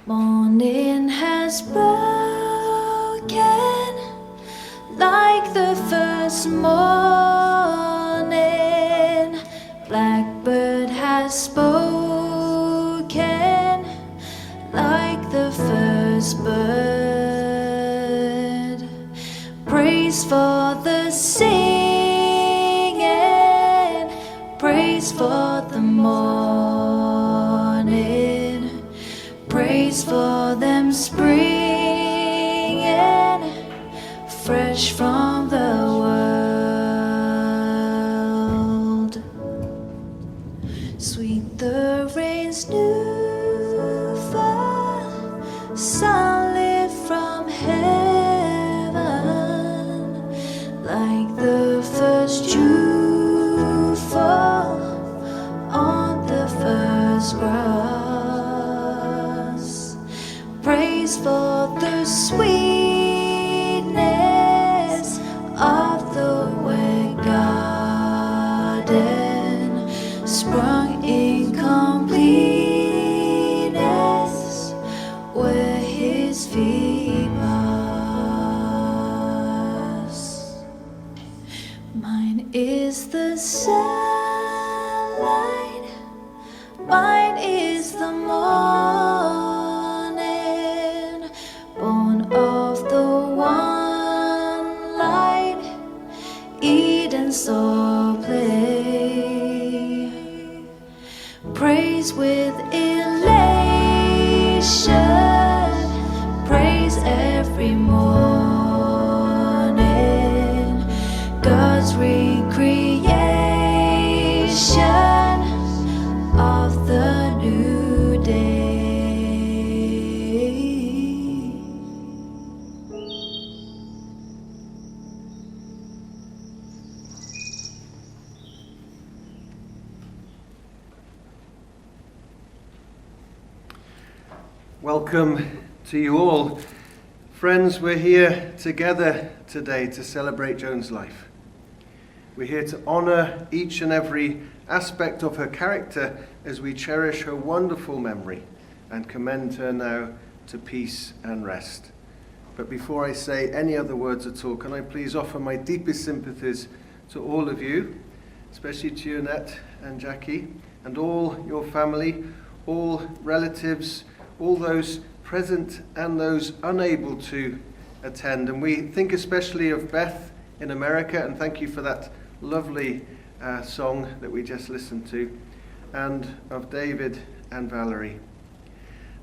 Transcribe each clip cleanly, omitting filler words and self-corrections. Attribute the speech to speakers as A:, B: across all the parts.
A: Morning has broken like the first morning. Blackbird has spoken like the first bird. Praise for the singing, praise for the morning, praise for them springing fresh from the world. Sweet the rain's new fall, sunlit from heaven, like the first dew fall on the first grass. Praise for the sweetness of the wet garden, sprung in completeness where his feet pass. Mine is the sunlight, mine is the morning, born of the one light Eden saw play. Praise with elation, praise every morning, God's recreation of the new day.
B: Welcome to you all. Friends, we're here together today to celebrate Joan's life. We're here to honour each and every aspect of her character as we cherish her wonderful memory and commend her now to peace and rest. But before I say any other words at all, can I please offer my deepest sympathies to all of you, especially to you, Annette and Jackie, and all your family, all relatives, all those present and those unable to attend. And we think especially of Beth in America, and thank you for that lovely song that we just listened to, and of David and Valerie.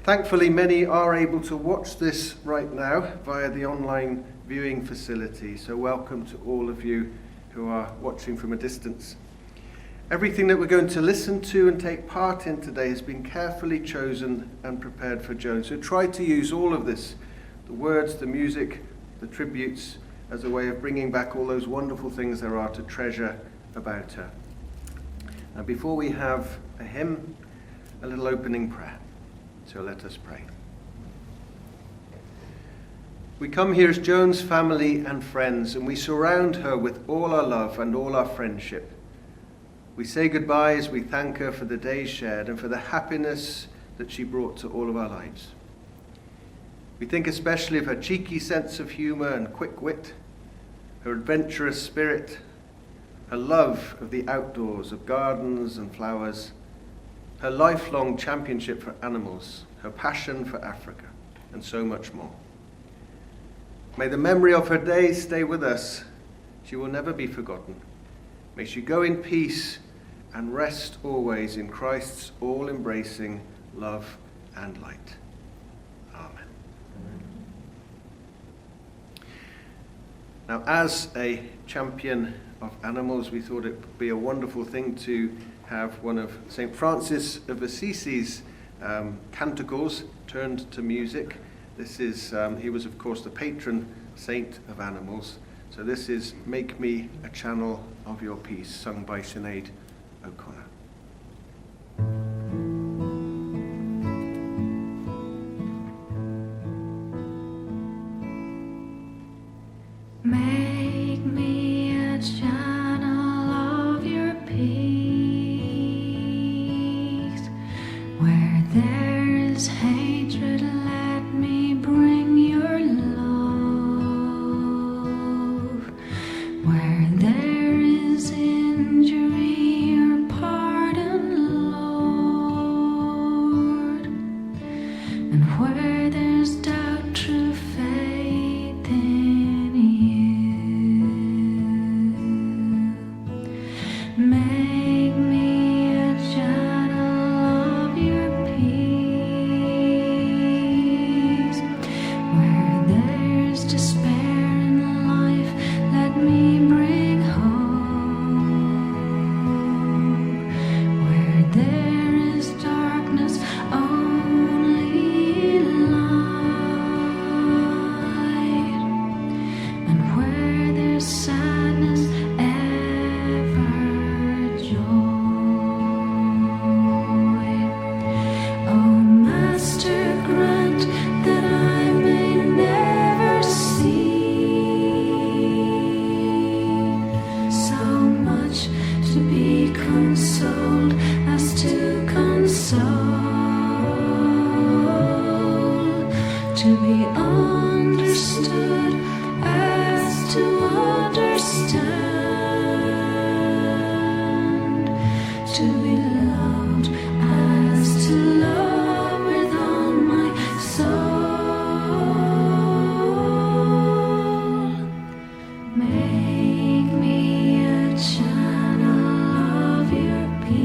B: Thankfully, many are able to watch this right now via the online viewing facility, so welcome to all of you who are watching from a distance. Everything that we're going to listen to and take part in today has been carefully chosen and prepared for Joan. So try to use all of this, the words, the music, the tributes, as a way of bringing back all those wonderful things there are to treasure about her. Now, before we have a hymn, a little opening prayer. So let us pray. We come here as Joan's family and friends, and we surround her with all our love and all our friendship. We say goodbye as we thank her for the days shared and for the happiness that she brought to all of our lives. We think especially of her cheeky sense of humour and quick wit, her adventurous spirit, her love of the outdoors, of gardens and flowers, her lifelong championship for animals, her passion for Africa, and so much more. May the memory of her days stay with us. She will never be forgotten. May she go in peace and rest always in Christ's all-embracing love and light. Amen. Now, as a champion of animals, we thought it would be a wonderful thing to have one of St. Francis of Assisi's canticles turned to music. This is, he was of course the patron saint of animals. So this is Make Me a Channel of Your Peace, sung by Sinead O'Connor.
A: Make me a channel of your peace, where there is hatred Where there is injury or pardon, Lord, and where there's doubt, true faith in you. Make me a channel of your peace. Where there's despair in life, let me bring hope. Where there is darkness, only light. And where there's sadness, ever joy. Oh, Master, grant that I may never see so much to be consoled as to console, to be understood as to understand, to be loved as to love with all my soul. Make me a channel of your peace.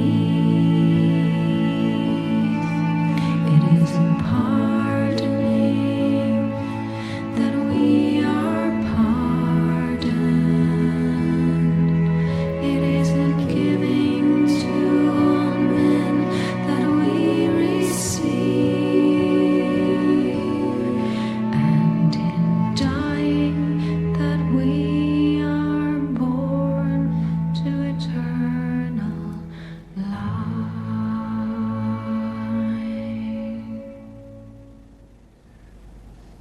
A: It is in pardoning that we are pardoned. It is in giving to all men that we receive, and in dying that we are born to eternal life.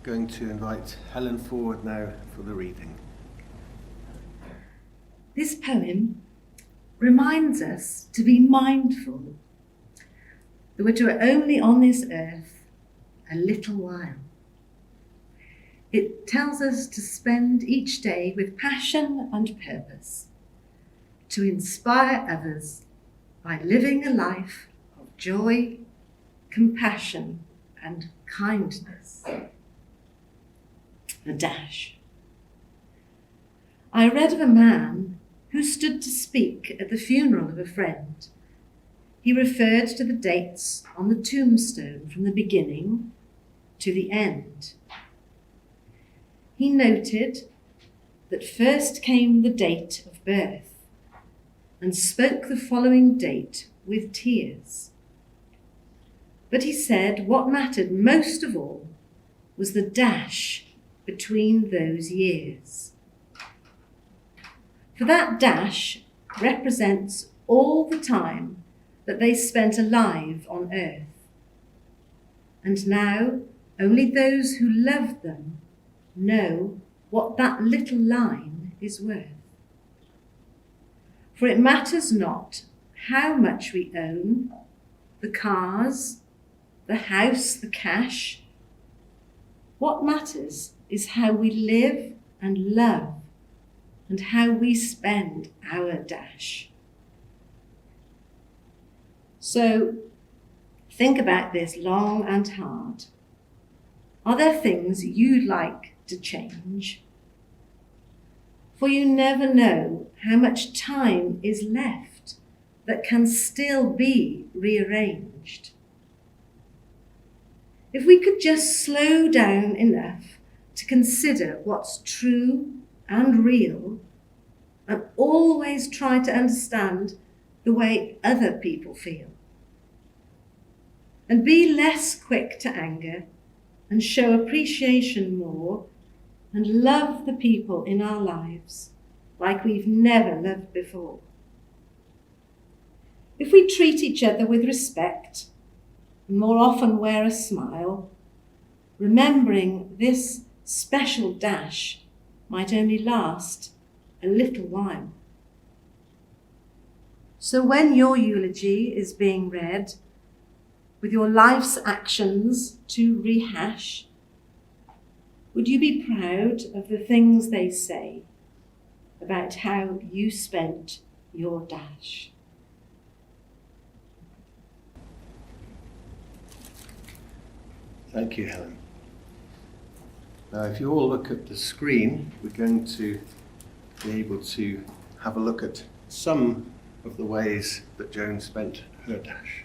B: Going to invite Helen forward now for the reading.
C: This poem reminds us to be mindful that we're only on this earth a little while. It tells us to spend each day with passion and purpose, to inspire others by living a life of joy, compassion, and kindness. The dash. I read of a man who stood to speak at the funeral of a friend. He referred to the dates on the tombstone from the beginning to the end. He noted that first came the date of birth and spoke the following date with tears. But he said what mattered most of all was the dash between those years. For that dash represents all the time that they spent alive on earth. And now only those who loved them know what that little line is worth. For it matters not how much we own, the cars, the house, the cash. What matters is how we live and love and how we spend our dash. So think about this long and hard. Are there things you'd like to change? For you never know how much time is left that can still be rearranged. If we could just slow down enough to consider what's true and real, and always try to understand the way other people feel, and be less quick to anger and show appreciation more and love the people in our lives like we've never loved before. If we treat each other with respect and more often wear a smile, remembering this special dash might only last a little while. So when your eulogy is being read, with your life's actions to rehash, would you be proud of the things they say about how you spent your dash.
B: Thank you, Helen. Now, if you all look at the screen, we're going to be able to have a look at some of the ways that Joan spent her dash.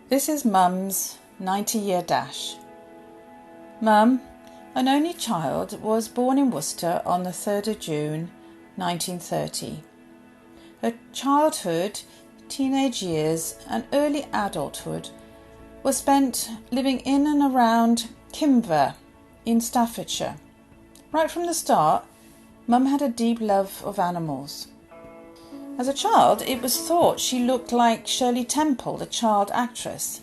D: This is Mum's 90-year dash. Mum, an only child, was born in Worcester on the 3rd of June 1930. Her childhood, teenage years and early adulthood were spent living in and around Kimver in Staffordshire. Right from the start, Mum had a deep love of animals. As a child, it was thought she looked like Shirley Temple, the child actress,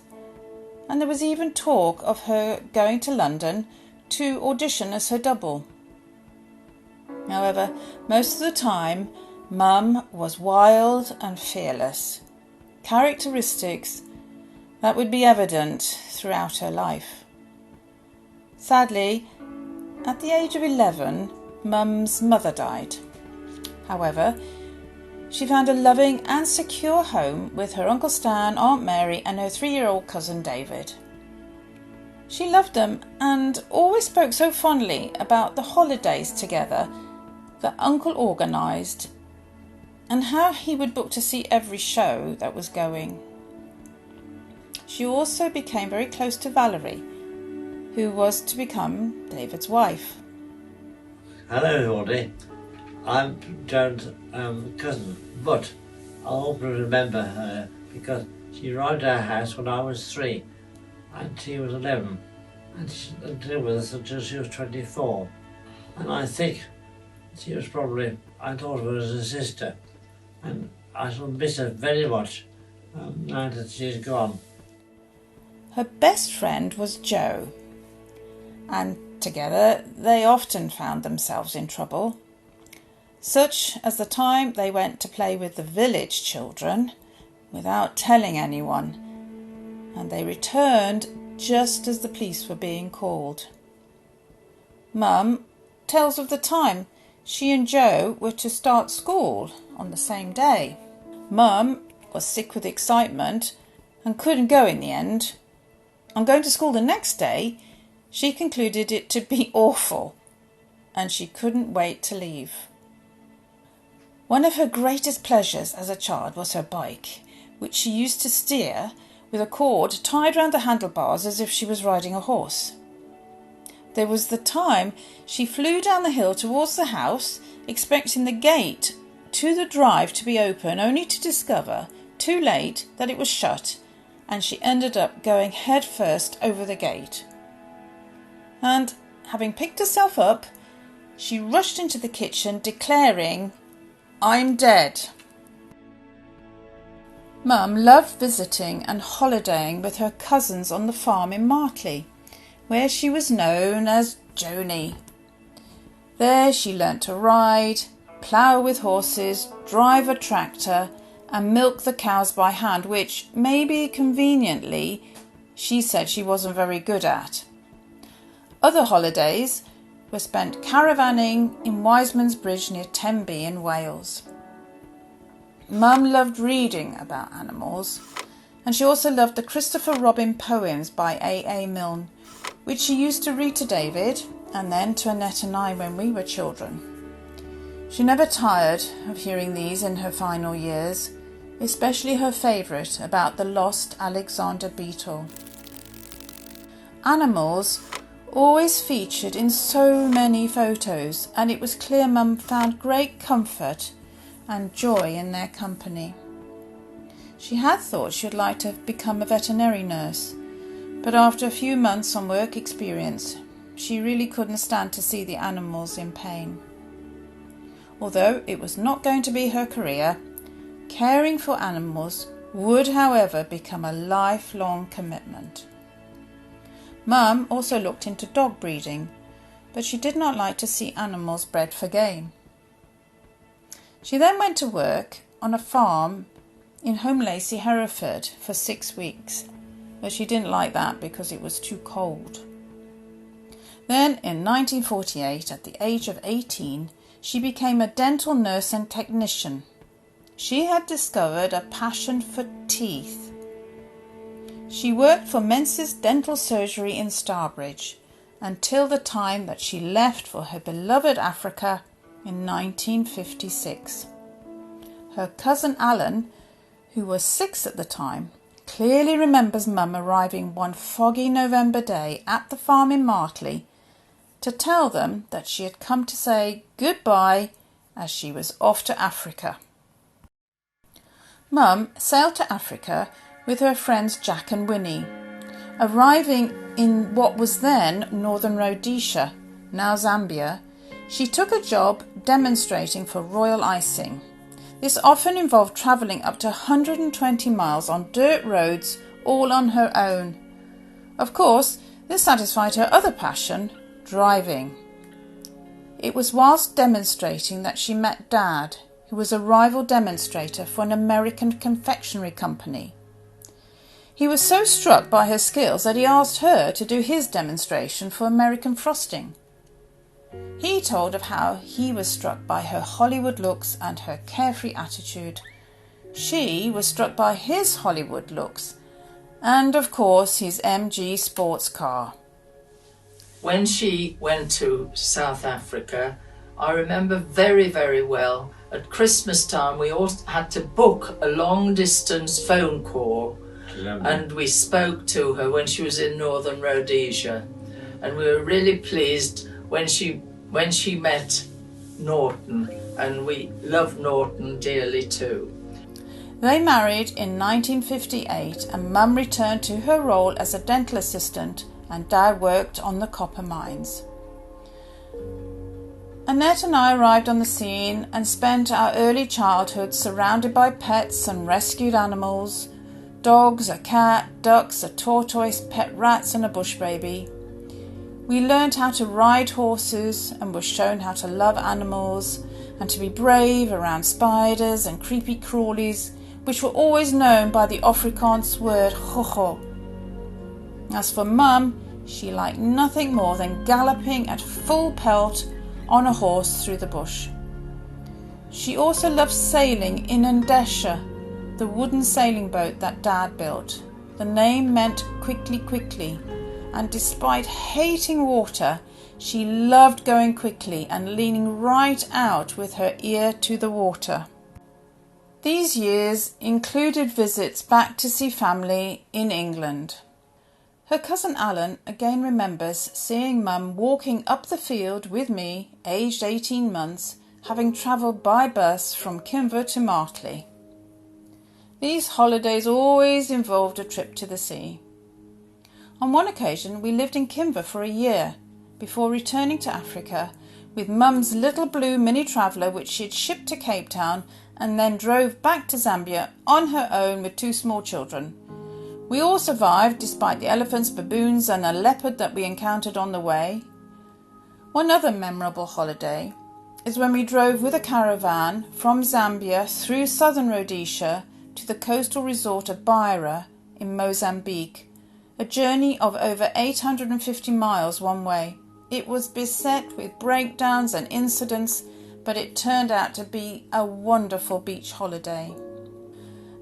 D: and there was even talk of her going to London to audition as her double. However, most of the time, Mum was wild and fearless, characteristics that would be evident throughout her life. Sadly, at the age of 11, Mum's mother died. However, she found a loving and secure home with her Uncle Stan, Aunt Mary and her 3-year-old cousin David. She loved them and always spoke so fondly about the holidays together that Uncle organised and how he would book to see every show that was going. She also became very close to Valerie, who was to become David's wife.
E: Hello everybody, I'm Joan's cousin, but I hope you remember her because she arrived at our house when I was 3 and she was 11 and she lived with us until she was 24, and I think she was probably, I thought of her as a sister, and I shall miss her very much now that she's gone.
D: Her best friend was Jo, and together they often found themselves in trouble, such as the time they went to play with the village children without telling anyone, and they returned just as the police were being called. Mum tells of the time she and Jo were to start school on the same day. Mum was sick with excitement and couldn't go in the end. On going to school the next day, she concluded it to be awful, and she couldn't wait to leave. One of her greatest pleasures as a child was her bike, which she used to steer with a cord tied round the handlebars as if she was riding a horse. There was the time she flew down the hill towards the house, expecting the gate to the drive to be open, only to discover, too late, that it was shut, and she ended up going head first over the gate. And, having picked herself up, she rushed into the kitchen declaring, "I'm dead." Mum loved visiting and holidaying with her cousins on the farm in Martley, where she was known as Joni. There she learnt to ride, plough with horses, drive a tractor and milk the cows by hand, which, maybe conveniently, she said she wasn't very good at. Other holidays were spent caravanning in Wiseman's Bridge near Tenby in Wales. Mum loved reading about animals, and she also loved the Christopher Robin poems by A. Milne, which she used to read to David and then to Annette and I when we were children. She never tired of hearing these in her final years, especially her favourite about the lost Alexander beetle. Animals always featured in so many photos, and it was clear Mum found great comfort and joy in their company. She had thought she would like to have become a veterinary nurse, but after a few months on work experience, she really couldn't stand to see the animals in pain. Although it was not going to be her career, caring for animals would, however, become a lifelong commitment. Mum also looked into dog breeding, but she did not like to see animals bred for gain. She then went to work on a farm in Home Lacey, Hereford for 6 weeks, but she didn't like that because it was too cold. Then in 1948, at the age of 18, she became a dental nurse and technician. She had discovered a passion for teeth. She worked for Menzies Dental Surgery in Starbridge until the time that she left for her beloved Africa in 1956. Her cousin Alan, who was 6 at the time, clearly remembers Mum arriving one foggy November day at the farm in Martley to tell them that she had come to say goodbye as she was off to Africa. Mum sailed to Africa with her friends Jack and Winnie. Arriving in what was then Northern Rhodesia, now Zambia, she took a job demonstrating for Royal Icing. This often involved travelling up to 120 miles on dirt roads, all on her own. Of course, this satisfied her other passion, driving. It was whilst demonstrating that she met Dad, who was a rival demonstrator for an American confectionery company. He was so struck by her skills that he asked her to do his demonstration for American frosting. He told of how he was struck by her Hollywood looks and her carefree attitude. She was struck by his Hollywood looks and, of course, his MG sports car.
F: When she went to South Africa, I remember very, very well, at Christmas time we all had to book a long-distance phone call, and we spoke to her when she was in Northern Rhodesia, and we were really pleased when she met Norton, and we loved Norton dearly too.
D: They married in 1958 and Mum returned to her role as a dental assistant and Dad worked on the copper mines. Annette and I arrived on the scene and spent our early childhood surrounded by pets and rescued animals, dogs, a cat, ducks, a tortoise, pet rats and a bush baby. We learned how to ride horses and were shown how to love animals and to be brave around spiders and creepy crawlies, which were always known by the Afrikaans word hoho. As for Mum, she liked nothing more than galloping at full pelt on a horse through the bush. She also loved sailing in Ndesha, the wooden sailing boat that Dad built. The name meant quickly, quickly, and despite hating water, she loved going quickly and leaning right out with her ear to the water. These years included visits back to see family in England. Her cousin Alan again remembers seeing Mum walking up the field with me, aged 18 months, having travelled by bus from Kimver to Martley. These holidays always involved a trip to the sea. On one occasion we lived in Kimver for a year before returning to Africa with Mum's little blue mini traveller which she had shipped to Cape Town and then drove back to Zambia on her own with 2 small children. We all survived despite the elephants, baboons and a leopard that we encountered on the way. One other memorable holiday is when we drove with a caravan from Zambia through southern Rhodesia to the coastal resort of Beira in Mozambique, a journey of over 850 miles one way. It was beset with breakdowns and incidents, but it turned out to be a wonderful beach holiday.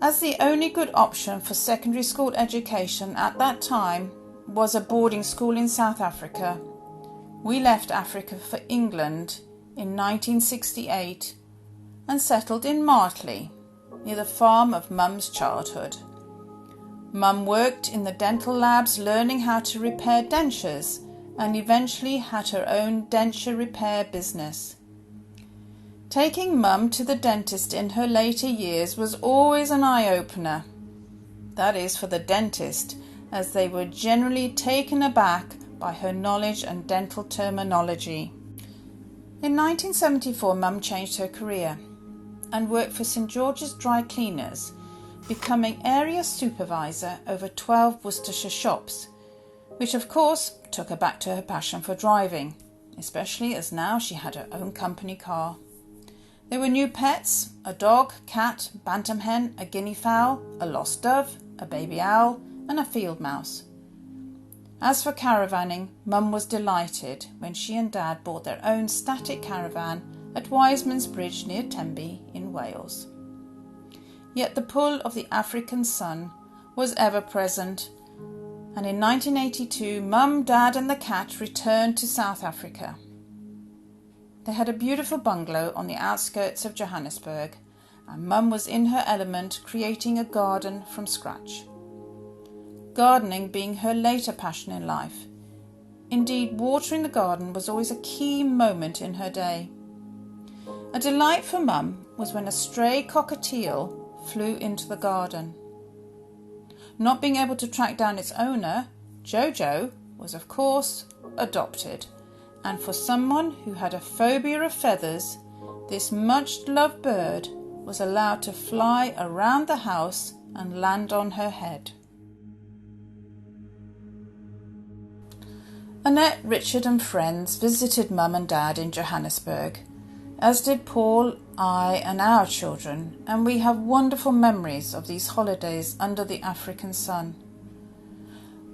D: As the only good option for secondary school education at that time was a boarding school in South Africa, we left Africa for England in 1968 and settled in Martley, near the farm of Mum's childhood. Mum worked in the dental labs learning how to repair dentures and eventually had her own denture repair business. Taking Mum to the dentist in her later years was always an eye-opener. That is for the dentist, as they were generally taken aback by her knowledge and dental terminology. In 1974, Mum changed her career and worked for St George's Dry Cleaners, becoming area supervisor over 12 Worcestershire shops, which of course took her back to her passion for driving, especially as now she had her own company car. There were new pets, a dog, cat, bantam hen, a guinea fowl, a lost dove, a baby owl and a field mouse. As for caravanning, Mum was delighted when she and Dad bought their own static caravan at Wiseman's Bridge near Tenby in Wales. Yet the pull of the African sun was ever present, and in 1982 Mum, Dad and the cat returned to South Africa. They had a beautiful bungalow on the outskirts of Johannesburg, and Mum was in her element creating a garden from scratch. Gardening being her later passion in life. Indeed, watering the garden was always a key moment in her day. A delight for Mum was when a stray cockatiel flew into the garden. Not being able to track down its owner, Jojo was of course adopted, and for someone who had a phobia of feathers, this much-loved bird was allowed to fly around the house and land on her head. Annette, Richard and friends visited Mum and Dad in Johannesburg, as did Paul, I and our children, and we have wonderful memories of these holidays under the African sun.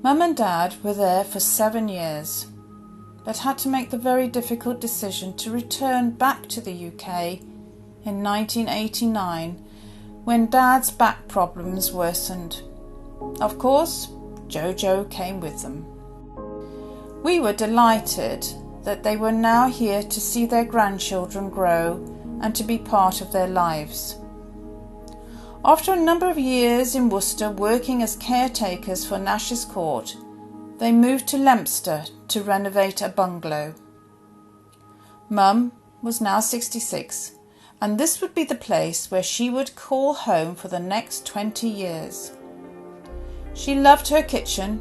D: Mum and Dad were there for 7 years, but had to make the very difficult decision to return back to the UK in 1989 when Dad's back problems worsened. Of course, Jojo came with them. We were delighted that they were now here to see their grandchildren grow and to be part of their lives. After a number of years in Worcester working as caretakers for Nash's Court, they moved to Leominster to renovate a bungalow. Mum was now 66, and this would be the place where she would call home for the next 20 years. She loved her kitchen,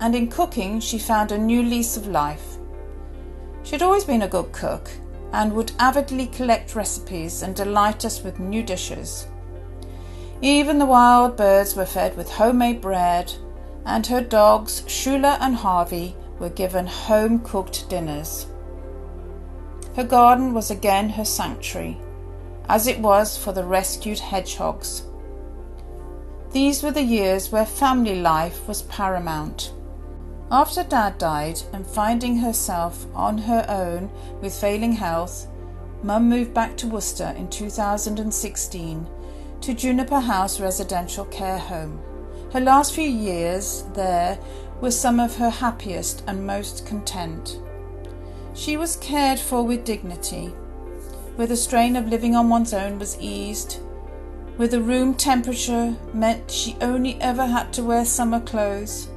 D: and in cooking she found a new lease of life. She'd always been a good cook and would avidly collect recipes and delight us with new dishes. Even the wild birds were fed with homemade bread, and her dogs, Shula and Harvey, were given home-cooked dinners. Her garden was again her sanctuary, as it was for the rescued hedgehogs. These were the years where family life was paramount. After Dad died and finding herself on her own with failing health, Mum moved back to Worcester in 2016 to Juniper House Residential Care Home. Her last few years there were some of her happiest and most content. She was cared for with dignity, where the strain of living on one's own was eased, where the room temperature meant she only ever had to wear summer clothes,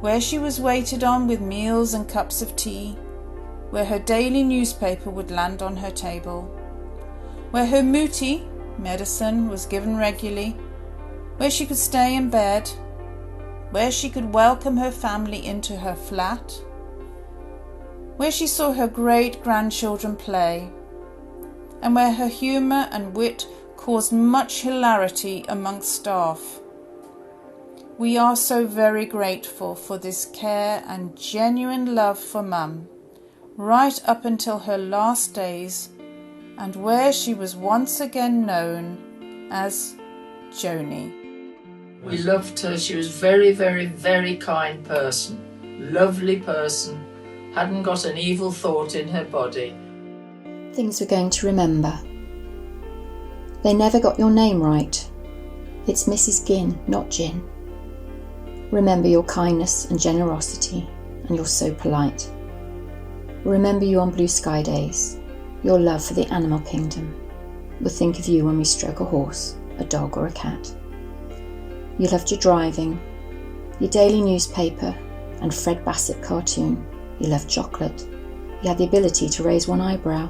D: where she was waited on with meals and cups of tea, where her daily newspaper would land on her table, where her muti, medicine, was given regularly, where she could stay in bed, where she could welcome her family into her flat, where she saw her great-grandchildren play, and where her humour and wit caused much hilarity amongst staff. We are so very grateful for this care and genuine love for Mum, right up until her last days, and where she was once again known as Joni.
F: We loved her. She was very, very, very kind person. Lovely person. Hadn't got an evil thought in her body.
G: Things we're going to remember. They never got your name right. It's Mrs. Ginn, not Ginn. Remember your kindness and generosity, and you're so polite. Remember you on blue sky days, your love for the animal kingdom. We'll think of you when we stroke a horse, a dog or a cat. You loved your driving, your daily newspaper and Fred Bassett cartoon. You loved chocolate. You had the ability to raise one eyebrow,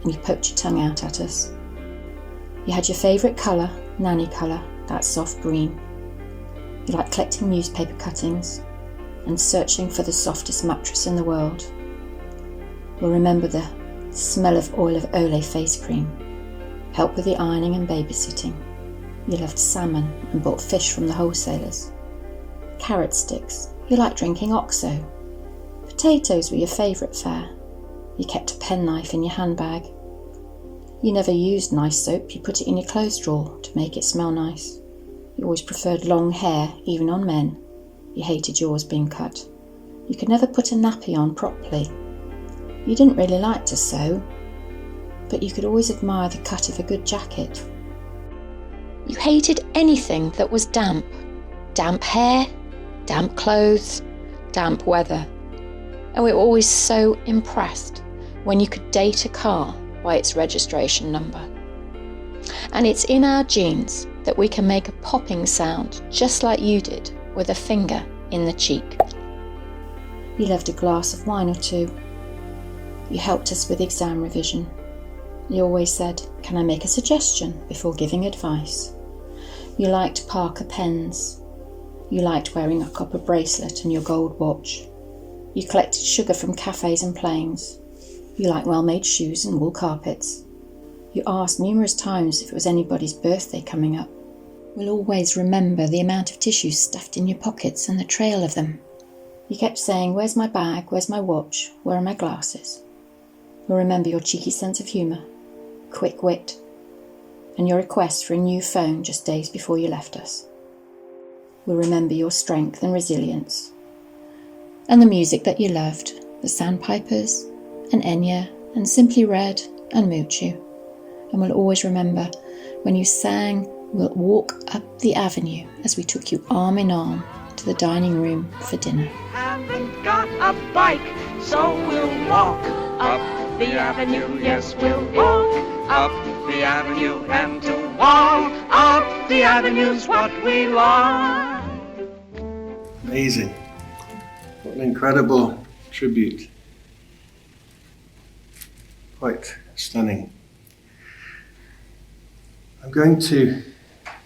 G: and you poked your tongue out at us. You had your favourite colour, nanny colour, that soft green. You liked collecting newspaper cuttings and searching for the softest mattress in the world. You'll remember the smell of oil of Olay face cream, help with the ironing and babysitting. You loved salmon and bought fish from the wholesalers. Carrot sticks, you liked drinking OXO. Potatoes were your favourite fare. You kept a penknife in your handbag. You never used nice soap, you put it in your clothes drawer to make it smell nice. You always preferred long hair, even on men. You hated yours being cut. You could never put a nappy on properly. You didn't really like to sew. but you could always admire the cut of a good jacket. You hated anything that was damp. Damp hair, damp clothes, damp weather. And we were always so impressed when you could date a car by its registration number. And it's in our genes that we can make a popping sound just like you did with a finger in the cheek. You loved a glass of wine or two. You helped us with exam revision. You always said, "Can I make a suggestion?" before giving advice. You liked Parker pens. You liked wearing a copper bracelet and your gold watch. You collected sugar from cafes and planes. You liked well-made shoes and wool carpets. You asked numerous times if it was anybody's birthday coming up. We'll always remember the amount of tissues stuffed in your pockets and the trail of them. You kept saying, "Where's my bag? Where's my watch? Where are my glasses?" We'll remember your cheeky sense of humour, quick wit, and your request for a new phone just days before you left us. We'll remember your strength and resilience, and the music that you loved, the Sandpipers, and Enya, and Simply Red, and Moochoo. And we'll always remember when you sang "We'll Walk Up the Avenue" as we took you arm in arm to the dining room for dinner.
H: Haven't got a bike, so we'll walk up the avenue. Yes, we'll walk up the avenue, and to walk up the avenue's what we like.
B: Amazing. What an incredible tribute. Quite stunning. I'm going to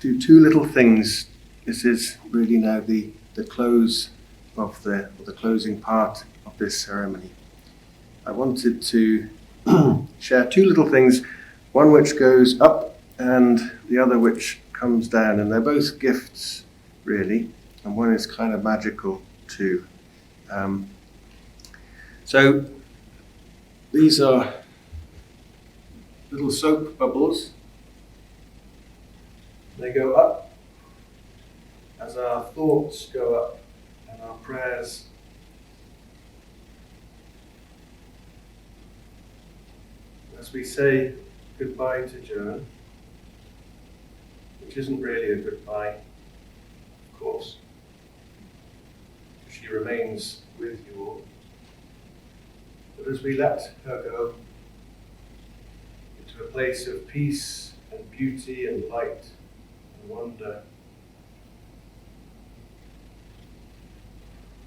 B: do two little things. This is really now the close of the closing part of this ceremony. I wanted to share two little things, one which goes up and the other which comes down, and they're both gifts really, and one is kind of magical too. So these are little soap bubbles. They go up as our thoughts go up and our prayers. As we say goodbye to Joan, which isn't really a goodbye, of course. She remains with you all. But as we let her go into a place of peace and beauty and light and wonder,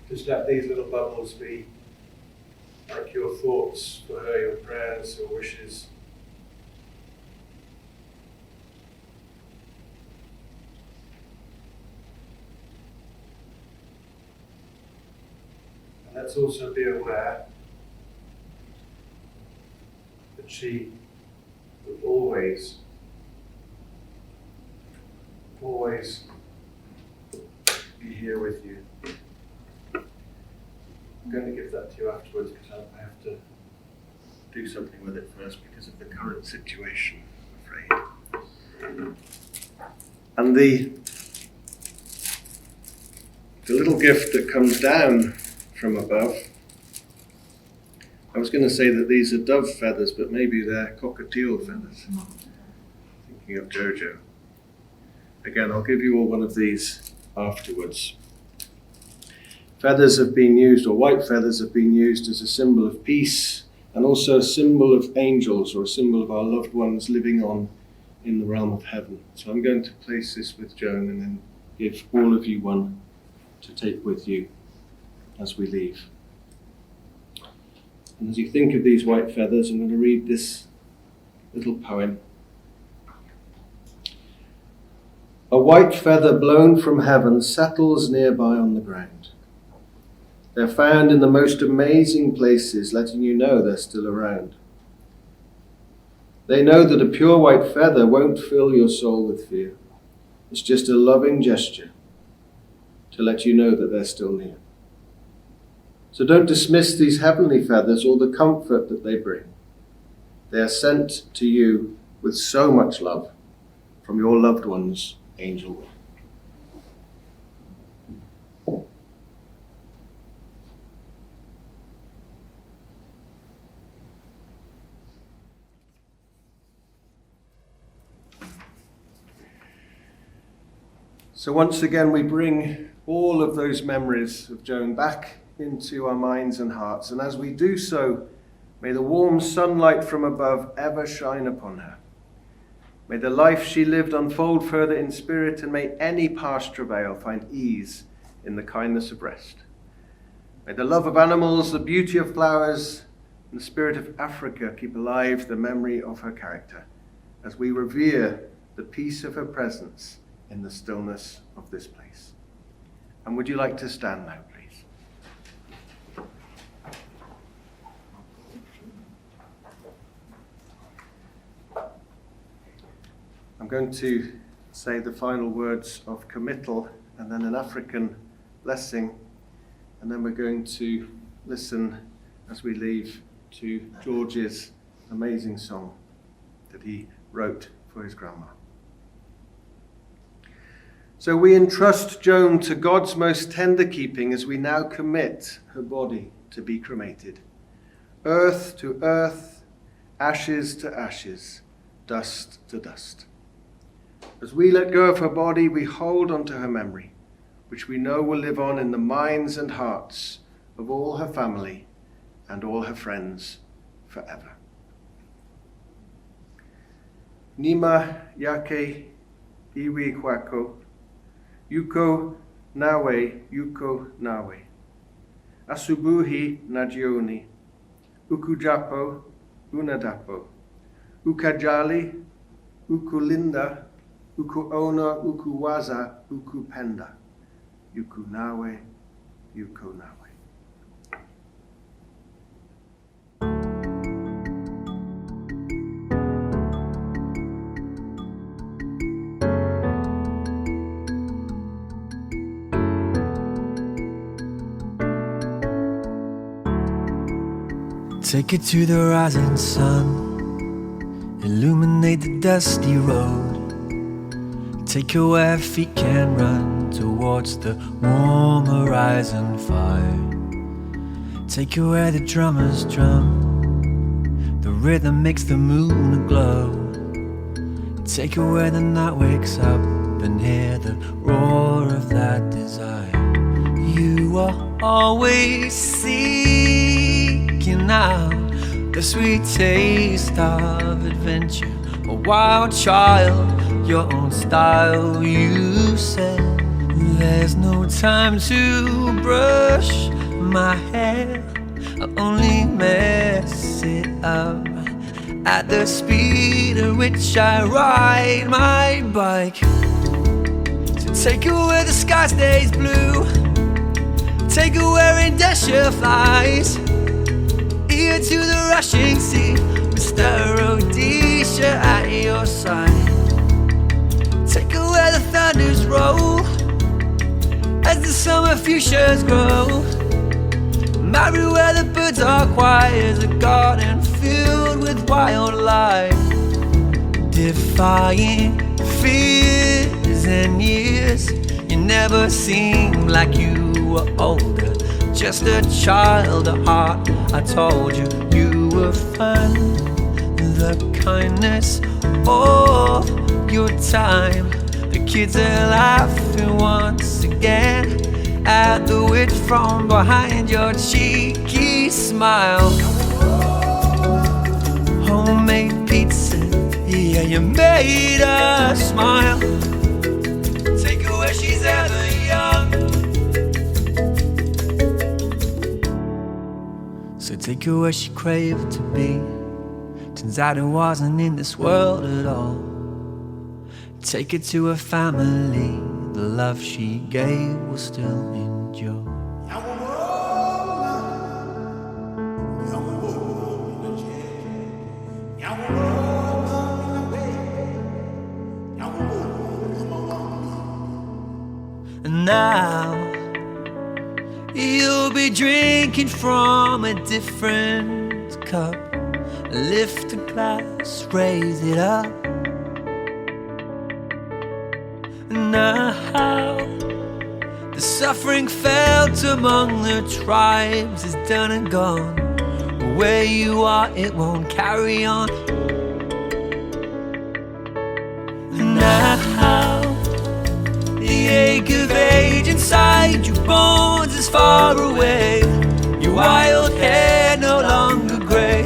B: just let these little bubbles be like your thoughts for her, your prayers, your wishes. And let's also be aware that she will always be here with you. I'm going to give that to you afterwards because I have to do something with it first because of the current situation, I'm afraid. And the little gift that comes down from above, I was going to say that these are dove feathers, but maybe they're cockatiel feathers. Thinking of Jojo. Again, I'll give you all one of these afterwards. Feathers have been used, or white feathers have been used as a symbol of peace and also a symbol of angels or a symbol of our loved ones living on in the realm of heaven. So I'm going to place this with Joan and then give all of you one to take with you as we leave. And as you think of these white feathers, I'm going to read this little poem. A white feather blown from heaven settles nearby on the ground. They're found in the most amazing places, letting you know they're still around. They know that a pure white feather won't fill your soul with fear. It's just a loving gesture to let you know that they're still near. So don't dismiss these heavenly feathers or the comfort that they bring. They are sent to you with so much love from your loved ones, Angel. So once again, we bring all of those memories of Joan back into our minds and hearts. And as we do so, may the warm sunlight from above ever shine upon her. May the life she lived unfold further in spirit, and may any past travail find ease in the kindness of rest. May the love of animals, the beauty of flowers, and the spirit of Africa keep alive the memory of her character, as we revere the peace of her presence in the stillness of this place. And would you like to stand now, please? I'm going to say the final words of committal and then an African blessing, and then we're going to listen as we leave to George's amazing song that he wrote for his grandma. So we entrust Joan to God's most tender keeping as we now commit her body to be cremated. Earth to earth, ashes to ashes, dust to dust. As we let go of her body, we hold on to her memory, which we know will live on in the minds and hearts of all her family and all her friends forever. Nima yake iwi kwako, yuko nawe, asubuhi na jioni, ukujapo unadapo, ukajali, ukulinda, ukuona, ukuwaza, ukupenda, yuko nawe.
I: Take it to the rising sun, illuminate the dusty road. Take her where her feet can run, towards the warm horizon fire. Take her where the drummers drum, the rhythm makes the moon aglow. Take her where the night wakes up and hear the roar of that desire. You are always seeking out the sweet taste of adventure, a wild child, your own style. You said there's no time to brush my hair, I'll only mess it up at the speed at which I ride my bike. So take her where the sky stays blue, take her where Indesha flies, ear to the rushing sea, Mr. Rhodesia at your side. Take her where the thunders roll, as the summer fuchsias grow. Marry where the birds are quiet, a garden filled with wildlife. Defying fears and years, you never seemed like you were older, just a child at heart. I told you you were fun. The kindness of your time, the kids are laughing once again at the wit from behind your cheeky smile. Homemade pizza, yeah, you made her smile. Take her where she's ever young, so take her where she craved to be. Turns out it wasn't in this world at all. Take her to her family, the love she gave will still endure. And now you'll be drinking from a different cup. Lift a glass, raise it up. Now the suffering felt among the tribes is done and gone. Where you are, it won't carry on. Now the hide your bones as far away. Your wild hair no longer grey.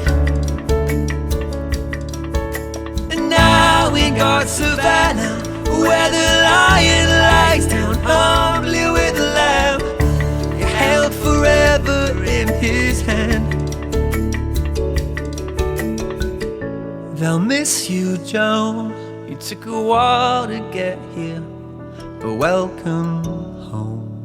I: And now we got Savannah, where the lion lies down humbly with the lamb, held forever in his hand. They'll miss you, Joan. You took a while to get here, but welcome home.